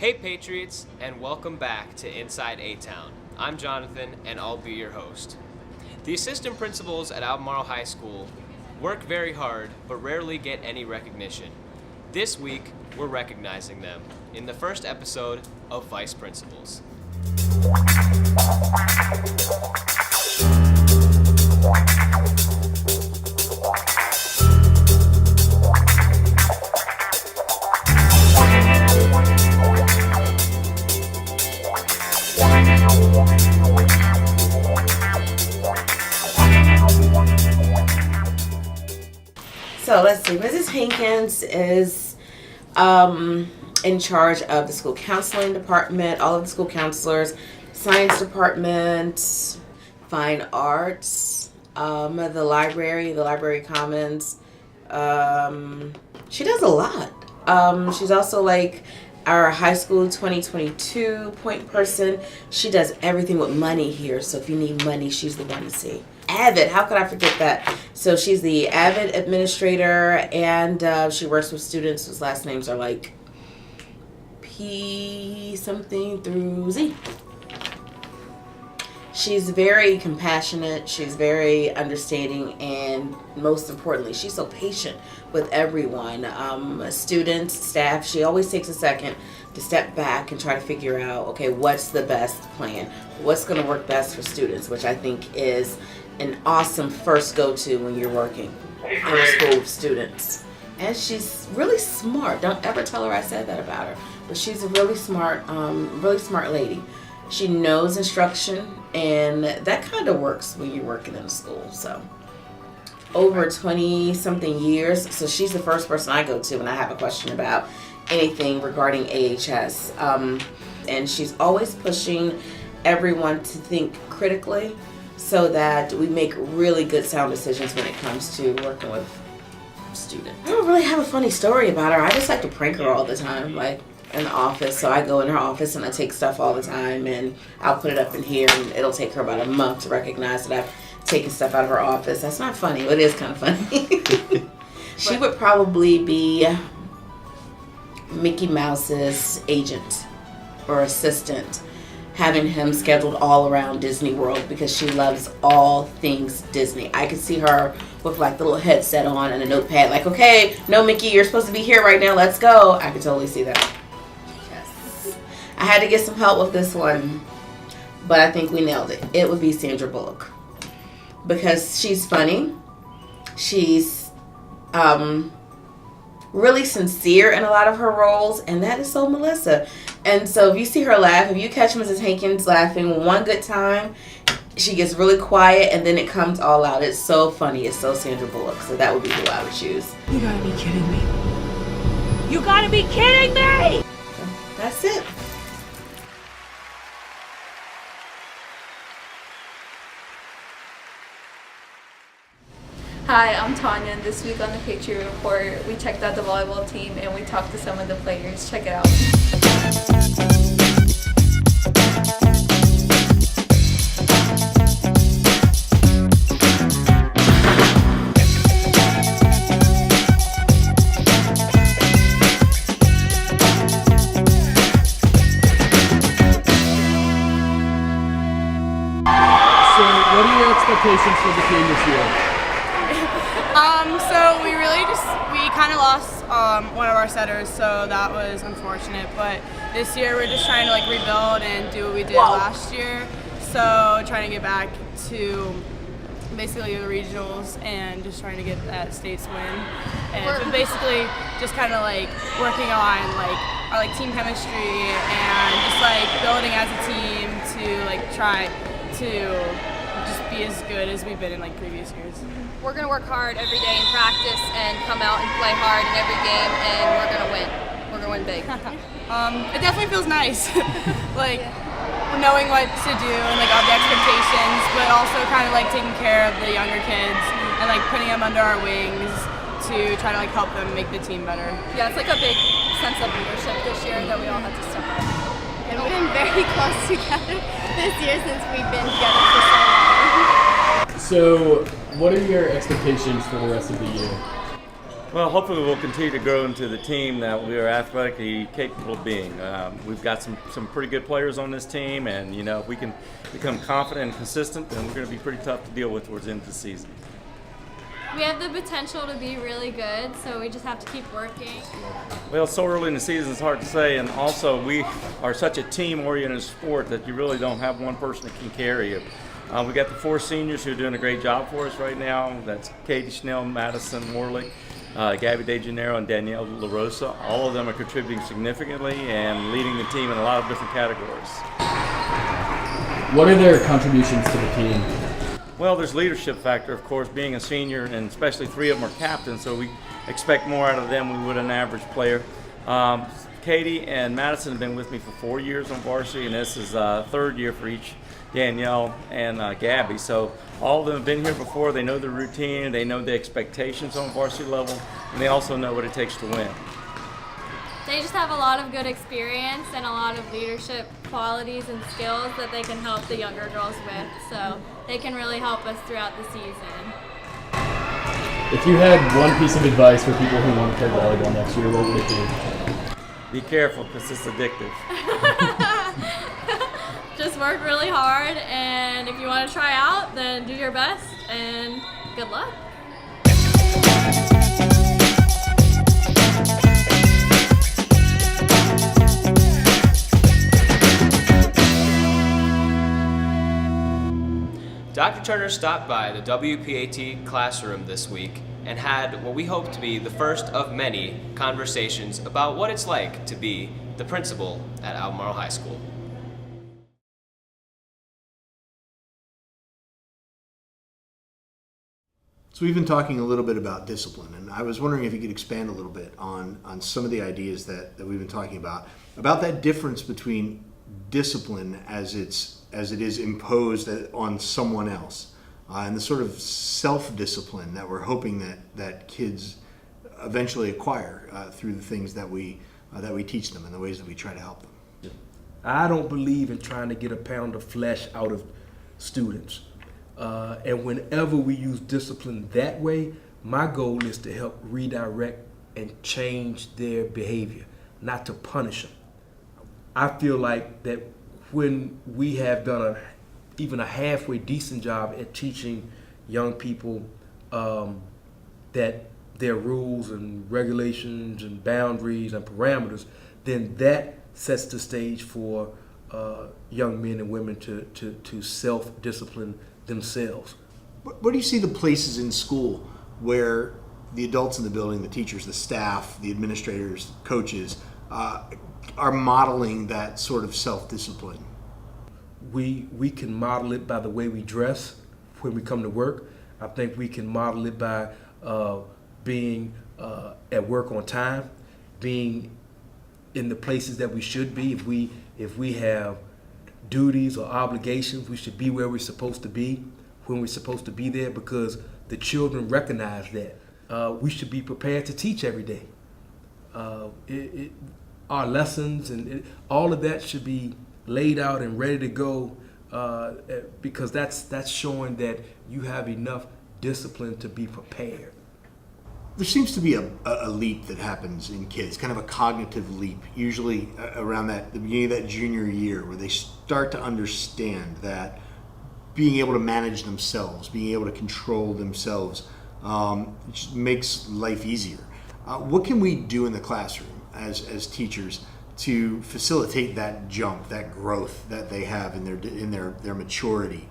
Hey Patriots, and welcome back to Inside A-Town. I'm Jonathan, and I'll be your host. The assistant principals at Albemarle High School work very hard, but rarely get any recognition. This week, we're recognizing them in the first episode of Vice Principals. So let's see, Mrs. Hankins is in charge of the school counseling department, all of the school counselors, science department, fine arts, the library commons. She does a lot. She's also like our high school 2022 point person. She does everything with money here, so if you need money, she's the one to see. Avid, how could I forget that? So she's the Avid administrator, and she works with students whose last names are like P something through Z. She's very compassionate, she's very understanding, and most importantly, she's so patient with everyone. Students, staff, she always takes a second to step back and try to figure out, okay, what's the best plan? What's going to work best for students, which I think is an awesome first go-to when you're working in a school with students. And she's really smart. Don't ever tell her I said that about her. But she's a really smart lady. She knows instruction, and that kind of works when you're working in a school. So over 20-something years, so she's the first person I go to when I have a question about anything regarding AHS. And she's always pushing everyone to think critically so that we make really good sound decisions when it comes to working with students. I don't really have a funny story about her. I just like to prank her all the time, like in the office. So I go in her office and I take stuff all the time, and I'll put it up in here, and it'll take her about a month to recognize that I've taken stuff out of her office. That's not funny, but it is kind of funny. She would probably be Mickey Mouse's agent or assistant, having him scheduled all around Disney World because she loves all things Disney. I could see her with like the little headset on and a notepad, like, okay, no, Mickey, you're supposed to be here right now, let's go. I could totally see that. Yes. I had to get some help with this one, but I think we nailed it. It would be Sandra Bullock, because she's funny. She's really sincere in a lot of her roles, and that is so Melissa. And so if you see her laugh, if you catch Mrs. Hankins laughing one good time, she gets really quiet and then it comes all out. It's so funny. It's so Sandra Bullock. So that would be who I would choose. You gotta be kidding me. You gotta be kidding me! So that's it. Hi, I'm Tanya, and this week on the Patriot Report, we checked out the volleyball team and we talked to some of the players. Check it out. So, what are your expectations for the team this year? So we kind of lost one of our setters, so that was unfortunate. But this year we're just trying to like rebuild and do what we did last year. So trying to get back to basically the regionals and just trying to get that state's win. And basically just kind of like working on like our like team chemistry and just like building as a team to like try to just be as good as we've been in like previous years. We're going to work hard every day in practice and come out and play hard in every game, and we're going to win. We're going to win big. It definitely feels nice, like knowing what to do and like all the expectations, but also kind of like taking care of the younger kids and like putting them under our wings to try to like help them make the team better. Yeah, it's like a big sense of leadership this year that we all have to step up. And we've been very close together this year since we've been together for so long. So, what are your expectations for the rest of the year? Well, hopefully we'll continue to grow into the team that we are athletically capable of being. We've got some pretty good players on this team, and if we can become confident and consistent, then we're going to be pretty tough to deal with towards the end of the season. We have the potential to be really good, so we just have to keep working. Well, so early in the season, it's hard to say, and also we are such a team-oriented sport that you really don't have one person that can carry you. We got the 4 seniors who are doing a great job for us right now. That's Katie Schnell, Madison Morley, Gabby DeGennaro, and Danielle LaRosa. All of them are contributing significantly and leading the team in a lot of different categories. What are their contributions to the team? Well, there's leadership factor, of course, being a senior, and especially 3 of them are captains, so we expect more out of them than we would an average player. Katie and Madison have been with me for 4 years on varsity, and this is 3rd year for each, Danielle and Gabby. So all of them have been here before. They know the routine, they know the expectations on varsity level, and they also know what it takes to win. They just have a lot of good experience and a lot of leadership qualities and skills that they can help the younger girls with, so they can really help us throughout the season. If you had one piece of advice for people who want to play volleyball next year, what would it be? Be careful, because it's addictive. Just work really hard, and if you want to try out, then do your best, and good luck. Dr. Turner stopped by the WPAT classroom this week and had what we hope to be the first of many conversations about what it's like to be the principal at Albemarle High School. So we've been talking a little bit about discipline, and I was wondering if you could expand a little bit on some of the ideas that we've been talking about that difference between discipline as it is imposed on someone else, and the sort of self-discipline that we're hoping that kids eventually acquire through the things that we teach them and the ways that we try to help them. I don't believe in trying to get a pound of flesh out of students. And whenever we use discipline that way, my goal is to help redirect and change their behavior, not to punish them. I feel like that when we have done even a halfway decent job at teaching young people that their rules and regulations and boundaries and parameters, then that sets the stage for young men and women to self-discipline themselves. Where do you see the places in school where the adults in the building, the teachers, the staff, the administrators, coaches, are modeling that sort of self-discipline? We can model it by the way we dress when we come to work. I think we can model it by being at work on time, being in the places that we should be. If we have duties or obligations, we should be where we're supposed to be when we're supposed to be there, because the children recognize that. We should be prepared to teach every day. Our lessons and all of that should be laid out and ready to go, because that's showing that you have enough discipline to be prepared. There seems to be a leap that happens in kids, kind of a cognitive leap, usually around the beginning of that junior year, where they start to understand that being able to manage themselves, being able to control themselves, just makes life easier. What can we do in the classroom as teachers to facilitate that jump, that growth that they have in their maturity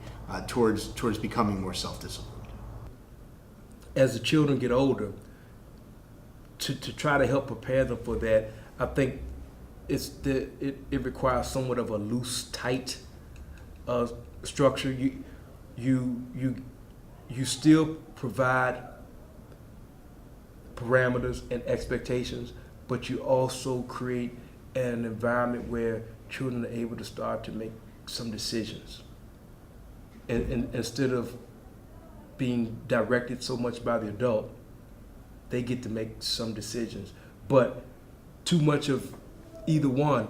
towards becoming more self-disciplined? As the children get older, to try to help prepare them for that, I think it requires somewhat of a loose, tight structure. You still provide parameters and expectations, but you also create an environment where children are able to start to make some decisions. And instead of being directed so much by the adult, they get to make some decisions. But too much of either one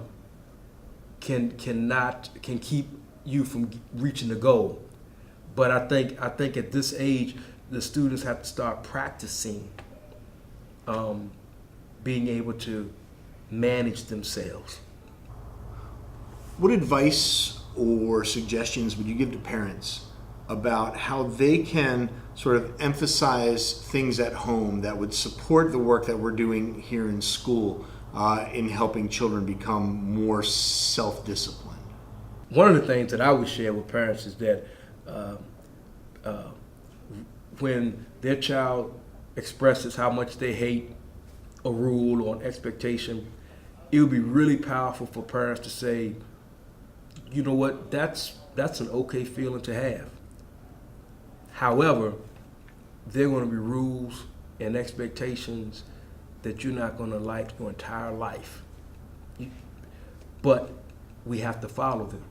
can keep you from reaching the goal. But I think at this age, the students have to start practicing being able to manage themselves. What advice or suggestions would you give to parents about how they can sort of emphasize things at home that would support the work that we're doing here in school in helping children become more self-disciplined? One of the things that I would share with parents is that when their child expresses how much they hate a rule or an expectation, it would be really powerful for parents to say, you know what, that's an okay feeling to have. However, there are going to be rules and expectations that you're not going to like your entire life. But we have to follow them.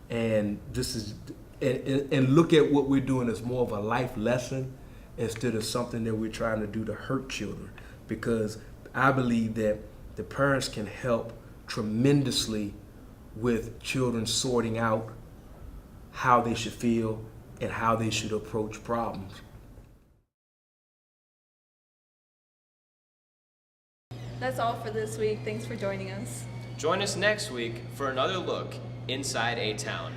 And this is, and look at what we're doing as more of a life lesson instead of something that we're trying to do to hurt children. Because I believe that the parents can help tremendously with children sorting out how they should feel and how they should approach problems. That's all for this week. Thanks for joining us. Join us next week for another look inside A-Town.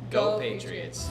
Go Patriots!